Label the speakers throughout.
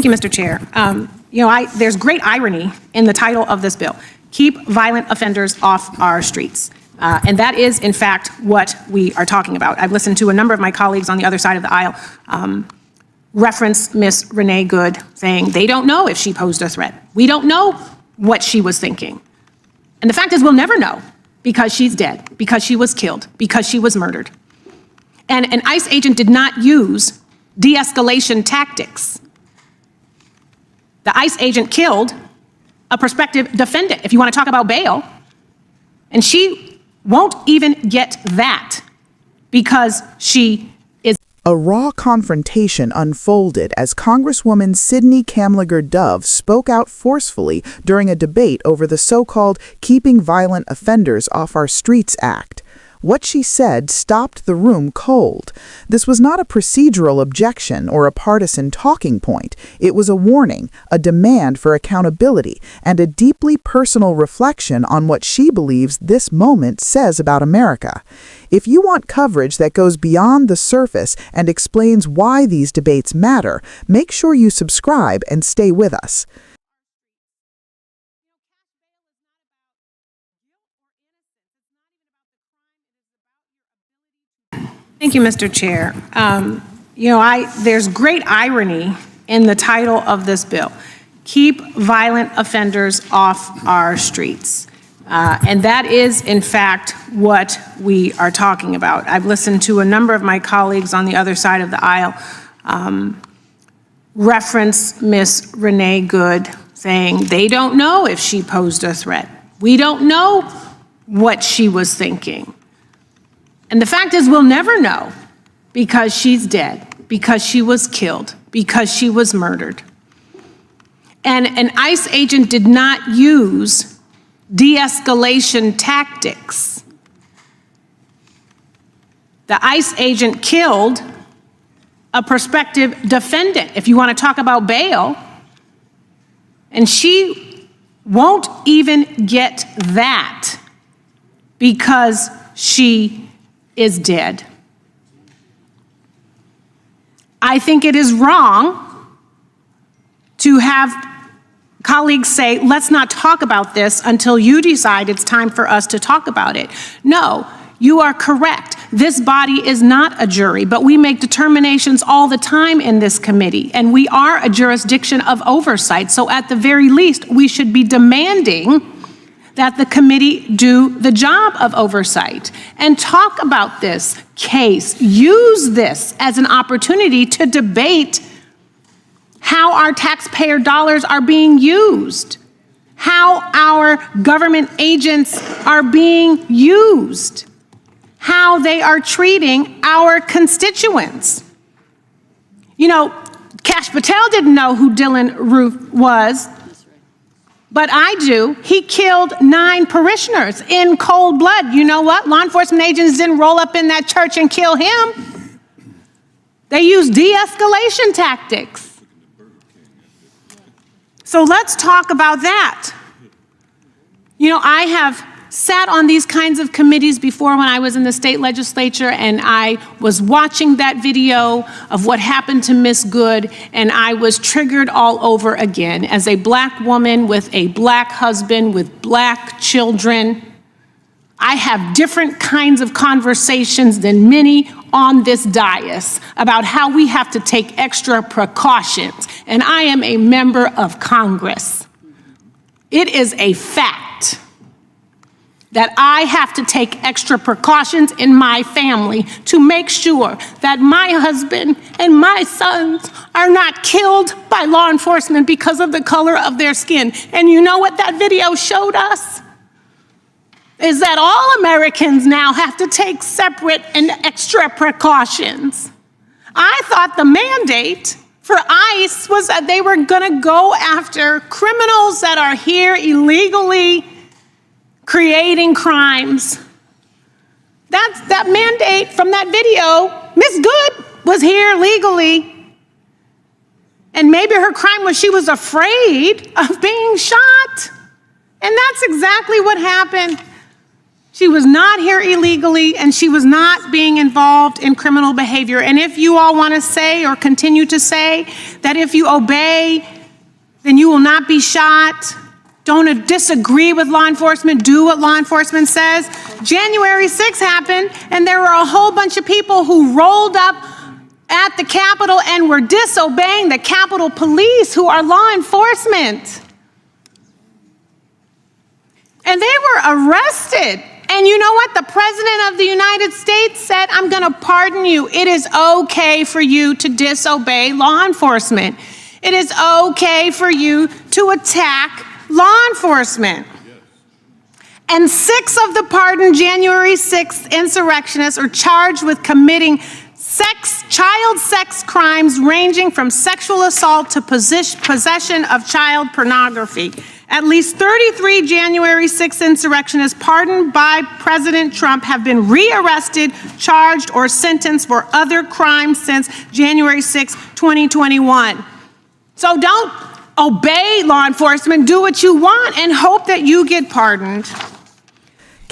Speaker 1: Thank you, Mr. Chair. There's great irony in the title of this bill, Keep Violent Offenders Off Our Streets. And that is, in fact, what we are talking about. I've listened to a number of my colleagues on the other side of the aisle reference Miss Renee Good saying they don't know if she posed a threat. We don't know what she was thinking. And the fact is we'll never know because she's dead, because she was killed, because she was murdered. And an ICE agent did not use de-escalation tactics. The ICE agent killed a prospective defendant, if you want to talk about bail, and she won't even get that because she is.
Speaker 2: A raw confrontation unfolded as Congresswoman Kamlager Dove spoke out forcefully during a debate over the so-called Keeping Violent Offenders Off Our Streets Act. What she said stopped the room cold. This was not a procedural objection or a partisan talking point. It was a warning, a demand for accountability, and a deeply personal reflection on what she believes this moment says about America. If you want coverage that goes beyond the surface and explains why these debates matter, make sure you subscribe and stay with us.
Speaker 1: Thank you, Mr. Chair. There's great irony in the title of this bill, Keep Violent Offenders Off Our Streets. And that is, in fact, what we are talking about. I've listened to a number of my colleagues on the other side of the aisle reference Miss Renee Good saying they don't know if she posed a threat. We don't know what she was thinking. And the fact is we'll never know because she's dead, because she was killed, because she was murdered. And an ICE agent did not use de-escalation tactics. The ICE agent killed a prospective defendant, if you want to talk about bail, and she won't even get that because she is dead. I think it is wrong to have colleagues say, let's not talk about this until you decide it's time for us to talk about it. No, you are correct. This body is not a jury, but we make determinations all the time in this committee, and we are a jurisdiction of oversight. So at the very least, we should be demanding that the committee do the job of oversight and talk about this case. Use this as an opportunity to debate how our taxpayer dollars are being used, how our government agents are being used, how they are treating our constituents. You know, Kash Patel didn't know who Dylan Roof was, but I do. He killed 9 parishioners in cold blood. You know what? Law enforcement agents didn't roll up in that church and kill him. They used de-escalation tactics. So let's talk about that. You know, I have sat on these kinds of committees before when I was in the state legislature, and I was watching that video of what happened to Miss Good, and I was triggered all over again. As a black woman with a black husband with black children, I have different kinds of conversations than many on this dais about how we have to take extra precautions, and I am a member of Congress. It is a fact that I have to take extra precautions in my family to make sure that my husband and my sons are not killed by law enforcement because of the color of their skin. And you know what that video showed us? Is that all Americans now have to take separate and extra precautions. I thought the mandate for ICE was that they were gonna go after criminals that are here illegally creating crimes. That mandate from that video. Miss Good was here legally, and maybe her crime was she was afraid of being shot. And that's exactly what happened. She was not here illegally, and she was not being involved in criminal behavior. And if you all want to say or continue to say that if you obey, then you will not be shot, don't disagree with law enforcement, do what law enforcement says. January 6th happened, and there were a whole bunch of people who rolled up at the Capitol and were disobeying the Capitol Police, who are law enforcement. And they were arrested. And you know what? The President of the United States said, I'm going to pardon you. It is okay for you to disobey law enforcement. It is okay for you to attack law enforcement. And 6 of the pardoned January 6th insurrectionists are charged with committing child sex crimes ranging from sexual assault to possession of child pornography. At least 33 January 6th insurrectionists pardoned by President Trump have been rearrested, charged, or sentenced for other crimes since January 6, 2021. So don't obey law enforcement, do what you want, and hope that you get pardoned.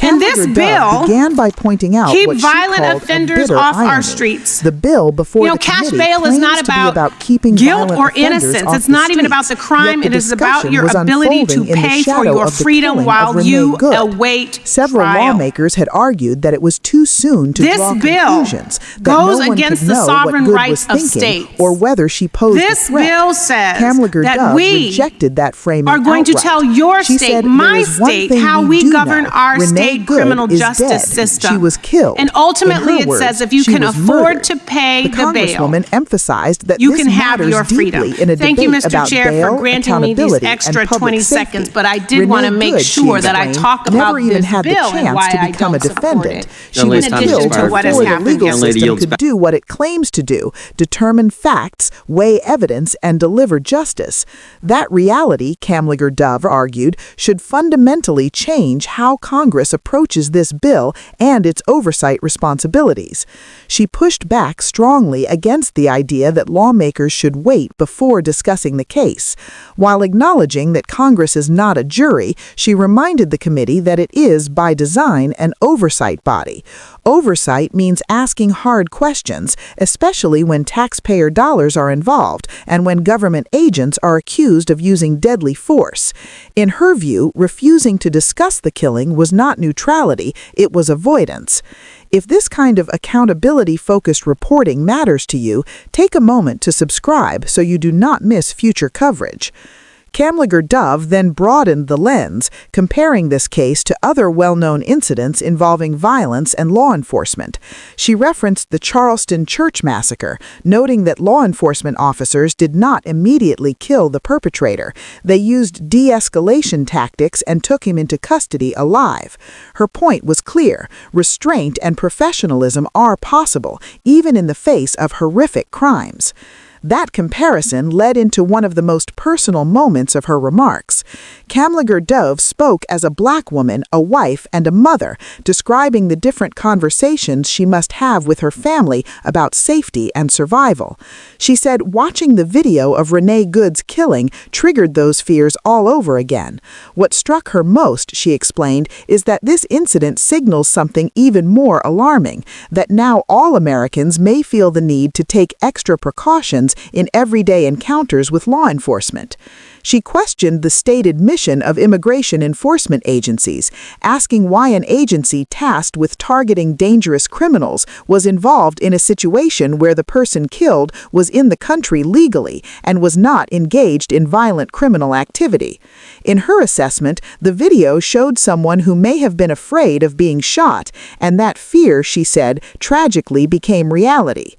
Speaker 1: And this
Speaker 2: Kamlager Dove
Speaker 1: bill
Speaker 2: began by pointing out
Speaker 1: keep
Speaker 2: what she
Speaker 1: violent
Speaker 2: called
Speaker 1: offenders
Speaker 2: a bitter
Speaker 1: off
Speaker 2: irony.
Speaker 1: our streets.
Speaker 2: The bill before the
Speaker 1: cash
Speaker 2: committee
Speaker 1: bail is
Speaker 2: claims
Speaker 1: not
Speaker 2: to be
Speaker 1: about
Speaker 2: keeping
Speaker 1: guilt
Speaker 2: violent
Speaker 1: or
Speaker 2: offenders
Speaker 1: innocence.
Speaker 2: off
Speaker 1: It's
Speaker 2: the
Speaker 1: not even about
Speaker 2: streets.
Speaker 1: the crime.
Speaker 2: Yet the
Speaker 1: It is about
Speaker 2: discussion
Speaker 1: your
Speaker 2: was
Speaker 1: ability to
Speaker 2: unfolding in the
Speaker 1: pay for
Speaker 2: shadow
Speaker 1: your
Speaker 2: of the
Speaker 1: freedom
Speaker 2: killing
Speaker 1: while
Speaker 2: of Renee
Speaker 1: you
Speaker 2: Good.
Speaker 1: await
Speaker 2: Several
Speaker 1: trial.
Speaker 2: lawmakers had argued that it was too soon to
Speaker 1: This
Speaker 2: draw
Speaker 1: bill
Speaker 2: conclusions, that
Speaker 1: goes
Speaker 2: no one
Speaker 1: against
Speaker 2: could
Speaker 1: the
Speaker 2: know
Speaker 1: sovereign
Speaker 2: what Good
Speaker 1: rights
Speaker 2: was
Speaker 1: of
Speaker 2: thinking
Speaker 1: states.
Speaker 2: or whether she posed
Speaker 1: This
Speaker 2: a threat.
Speaker 1: bill says
Speaker 2: Kamlager
Speaker 1: that
Speaker 2: Dove
Speaker 1: we
Speaker 2: rejected that framing
Speaker 1: are going to
Speaker 2: outright.
Speaker 1: tell your
Speaker 2: She
Speaker 1: state,
Speaker 2: said,
Speaker 1: my
Speaker 2: "There is one
Speaker 1: state,
Speaker 2: thing
Speaker 1: how
Speaker 2: we
Speaker 1: we
Speaker 2: do
Speaker 1: govern
Speaker 2: know.
Speaker 1: our
Speaker 2: Renee
Speaker 1: state
Speaker 2: Good
Speaker 1: criminal
Speaker 2: is
Speaker 1: justice
Speaker 2: dead.
Speaker 1: system."
Speaker 2: She was killed.
Speaker 1: And ultimately
Speaker 2: In her
Speaker 1: it
Speaker 2: words,
Speaker 1: says if you
Speaker 2: she
Speaker 1: can
Speaker 2: was
Speaker 1: afford
Speaker 2: murdered.
Speaker 1: to pay
Speaker 2: The
Speaker 1: the bail,
Speaker 2: Congresswoman emphasized that
Speaker 1: you
Speaker 2: this
Speaker 1: can have
Speaker 2: matters
Speaker 1: your freedom.
Speaker 2: deeply in a
Speaker 1: Thank you,
Speaker 2: debate
Speaker 1: Mr.
Speaker 2: about
Speaker 1: Chair,
Speaker 2: bail,
Speaker 1: for granting me these
Speaker 2: accountability,
Speaker 1: extra
Speaker 2: and public
Speaker 1: 20
Speaker 2: safety.
Speaker 1: seconds, but I did
Speaker 2: Renee
Speaker 1: want to make
Speaker 2: Good, she
Speaker 1: sure that I
Speaker 2: explained,
Speaker 1: talk about
Speaker 2: never even
Speaker 1: this
Speaker 2: had the
Speaker 1: bill and
Speaker 2: chance
Speaker 1: why
Speaker 2: to
Speaker 1: I
Speaker 2: become a
Speaker 1: don't support
Speaker 2: defendant.
Speaker 1: it.
Speaker 2: She
Speaker 1: In
Speaker 2: was
Speaker 1: addition
Speaker 2: killed
Speaker 1: to what has
Speaker 2: before the
Speaker 1: happened
Speaker 2: legal
Speaker 1: yesterday.
Speaker 2: system could do what it claims to do, determine facts, weigh evidence, and deliver justice. That reality, Kamlager Dove argued, should fundamentally change how Congress approaches this bill and its oversight responsibilities. She pushed back strongly against the idea that lawmakers should wait before discussing the case. While acknowledging that Congress is not a jury, she reminded the committee that it is, by design, an oversight body. Oversight means asking hard questions, especially when taxpayer dollars are involved and when government agents are accused of using deadly force. In her view, refusing to discuss the killing was not neutrality, it was avoidance. If this kind of accountability-focused reporting matters to you, take a moment to subscribe so you do not miss future coverage. Kamlager Dove then broadened the lens, comparing this case to other well-known incidents involving violence and law enforcement. She referenced the Charleston church massacre, noting that law enforcement officers did not immediately kill the perpetrator. They used de-escalation tactics and took him into custody alive. Her point was clear: restraint and professionalism are possible, even in the face of horrific crimes. That comparison led into one of the most personal moments of her remarks. Kamlager Dove spoke as a Black woman, a wife, and a mother, describing the different conversations she must have with her family about safety and survival. She said watching the video of Renee Good's killing triggered those fears all over again. What struck her most, she explained, is that this incident signals something even more alarming, that now all Americans may feel the need to take extra precautions in everyday encounters with law enforcement. She questioned the stated mission of immigration enforcement agencies, asking why an agency tasked with targeting dangerous criminals was involved in a situation where the person killed was in the country legally and was not engaged in violent criminal activity. In her assessment, the video showed someone who may have been afraid of being shot, and that fear, she said, tragically became reality.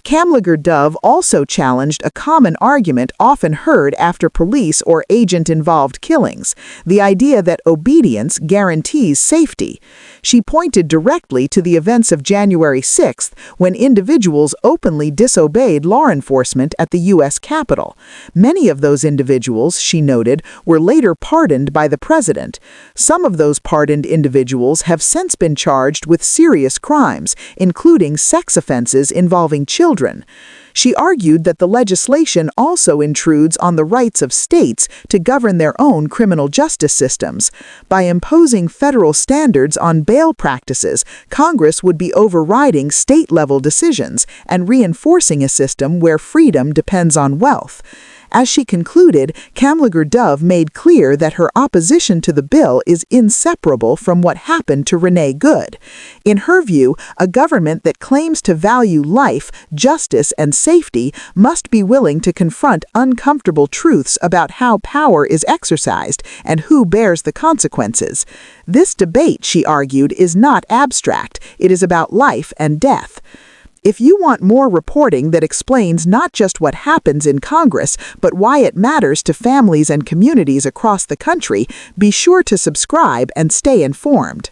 Speaker 2: Kamlager Dove also challenged a common argument often heard after police or agent-involved killings, the idea that obedience guarantees safety. She pointed directly to the events of January 6th, when individuals openly disobeyed law enforcement at the U.S. Capitol. Many of those individuals, she noted, were later pardoned by the president. Some of those pardoned individuals have since been charged with serious crimes, including sex offenses involving children children. She argued that the legislation also intrudes on the rights of states to govern their own criminal justice systems. By imposing federal standards on bail practices, Congress would be overriding state-level decisions and reinforcing a system where freedom depends on wealth. As she concluded, Kamlager Dove made clear that her opposition to the bill is inseparable from what happened to Renee Good. In her view, a government that claims to value life, justice, and safety must be willing to confront uncomfortable truths about how power is exercised and who bears the consequences. This debate, she argued, is not abstract. It is about life and death. If you want more reporting that explains not just what happens in Congress, but why it matters to families and communities across the country, be sure to subscribe and stay informed.